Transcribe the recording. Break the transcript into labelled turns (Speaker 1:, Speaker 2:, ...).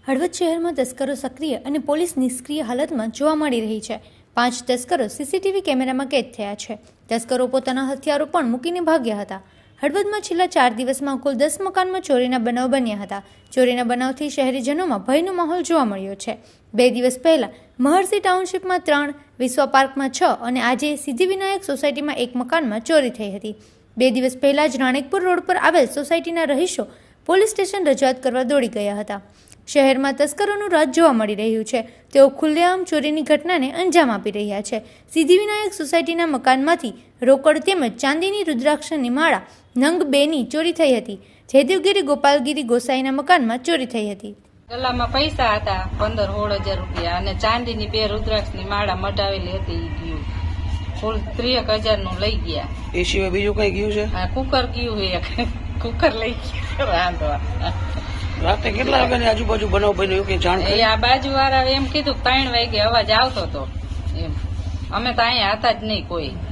Speaker 1: હળવદ શહેરમાં તસ્કરો સક્રિય અને પોલીસ નિષ્ક્રિય હાલતમાં જોવા મળી રહી છે। 5 તસ્કરો સીસીટીવી કેમેરામાં કેદ થયા છે। તસ્કરો પોતાના હથિયારો પણ મૂકીને ભાગ્યા હતા। હળવદમાં છેલ્લા 4 દિવસમાં કુલ 10 મકાનમાં ચોરીના બનાવ બન્યા હતા। ચોરીના બનાવથી શહેરીજનોમાં ભયનો માહોલ જોવા મળ્યો છે। 2 દિવસ પહેલા મહર્ષિ ટાઉનશીપમાં 3, વિશ્વા પાર્કમાં 6 અને આજે સિદ્ધિવિનાયક સોસાયટીમાં 1 મકાનમાં ચોરી થઈ હતી। 2 દિવસ પહેલા જ રાણેકપુર રોડ પર આવેલ સોસાયટીના રહીશો પોલીસ સ્ટેશન રજૂઆત કરવા દોડી ગયા હતા। શહેરમાં તસ્કરોનું રાજ જોવા મળી રહ્યું છે। તેઓ ખુલ્લેઆમ ચોરીની ઘટનાને અંજામ આપી રહ્યા છે। સિદ્ધિવિનાયક સોસાયટીના મકાનમાંથી રોકડ તેમજ ચાંદીની રુદ્રાક્ષની માળા નંગ 2ની ચોરી થઈ હતી। જયદેવગીરી ગોપાલગીરી ગોસાઈના મકાનમાં ચોરી થઈ હતી।
Speaker 2: ગલામાં પૈસા હતા 15-16 હજાર રૂપિયા અને ચાંદીની 2 રુદ્રાક્ષની માળા મટાવેલી હતી ઈ ગયું કુલ 30,000 નું લઈ ગયા।
Speaker 3: એ સિવાય બીજું કઈ ગયું છે?
Speaker 2: હા કુકર ગયું એક કુકર લઈ ગયા રાંધવા।
Speaker 3: રાતે કેટલા વાગ્યાની આજુબાજુ બનાવ બન્યો કે જાણ
Speaker 2: એ આ બાજુ વાળા એમ કીધું 3 વાગે અવાજ આવતો હતો એમ અમે તો અહીંયા હતા જ નહીં કોઈ।